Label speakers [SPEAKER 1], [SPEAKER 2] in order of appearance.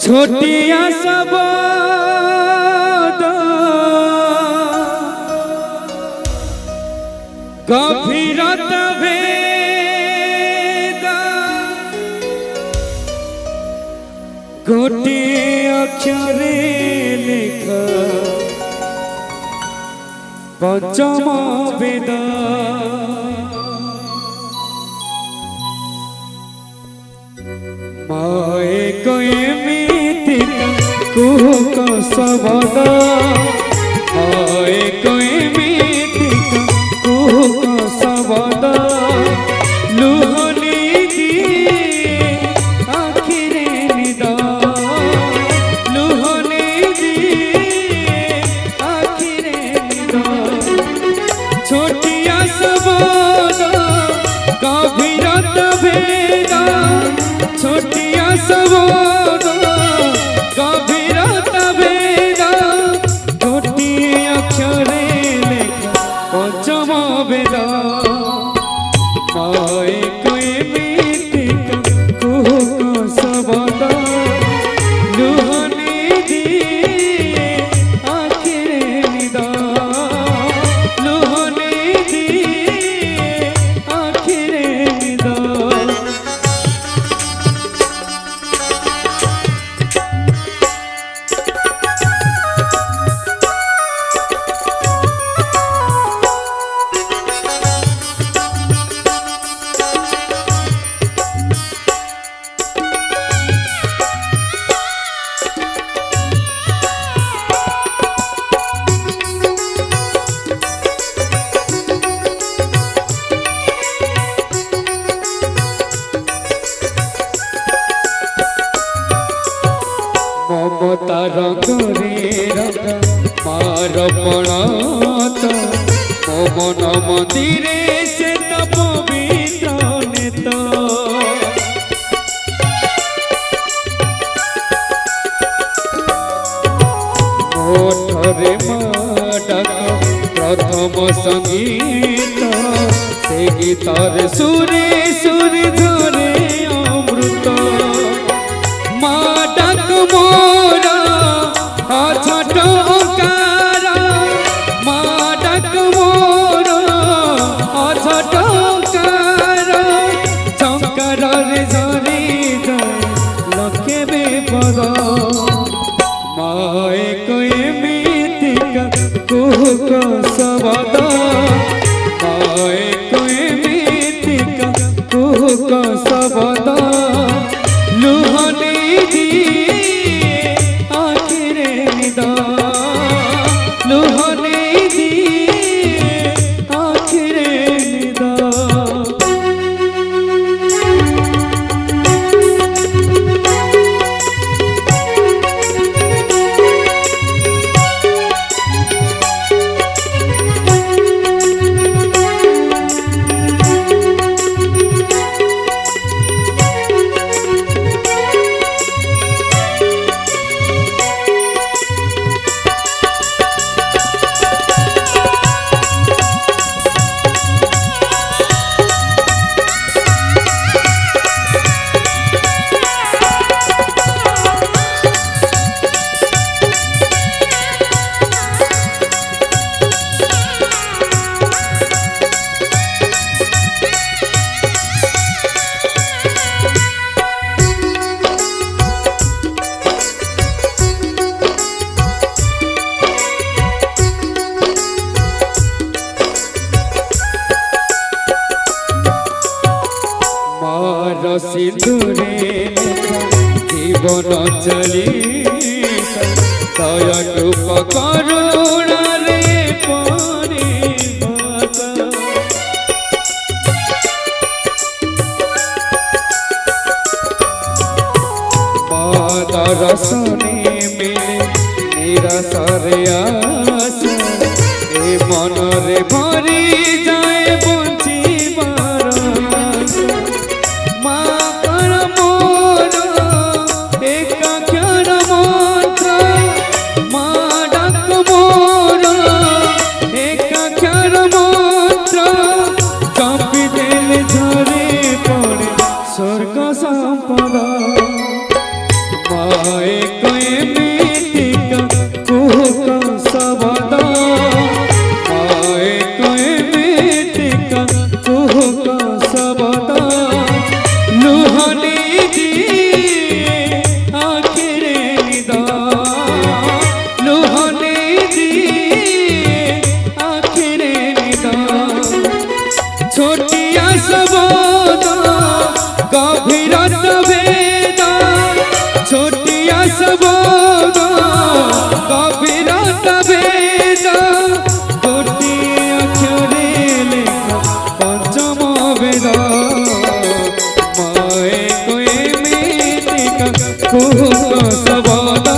[SPEAKER 1] छोटिया शब्द गभीरत भेद गोटे अक्षरे लिख पंचम वेद माए कोई कुहक शब्द आए कोई मीतिक कुहक शब्द लुहनी दिए आखिरे निद लुहनी दिए आखिरे निद छोटिया शब्द गभीरत भेद छोटिया शब्द गभीरत भेद गोटिए अक्षरे लेखा पंचम वेद माए कोई मीतिक कुहक शब्द लुहनी दिए आखिरे निद लुहनी दिए आखिरे निद ममता रंगरे रंग मार पणत मन मंदिरे से तप पवित्र नेत ओठरे माडक प्रथम संगीत से गीतर सुरे सुर धरे अमृत माडक मोरा अछट ओंकार माडक मोरा अछट ओंकार शंकर रे झरी जाए लखे बेपद माए कोई मीतिक कुहक शब्द माए कोई मीतिक कुहक शब्द लुहनी दिए आखिरे निद लुहनी दिए आखिरे निद सिंधुरे जीवन चलिता दया कृप करुणा रे परिभाष दर्शने मिले निराशरे आस ए मन रे भरी जाए बंचिबार स्वर्ग संपदा माए कोई मीठिका कुहुका सबदा माए कोई मीठिका कुहुका सबदा लुहानी दिए आखिरे निदा लुहानी दिए आखिरे निदा छोटिया सबदा गभीर तबेदा छोटिया सबदा गभीर तबेदा गोटिए अक्षरे लेखा पंचम वेदा माए कोई मीठिका कुहुका सबदा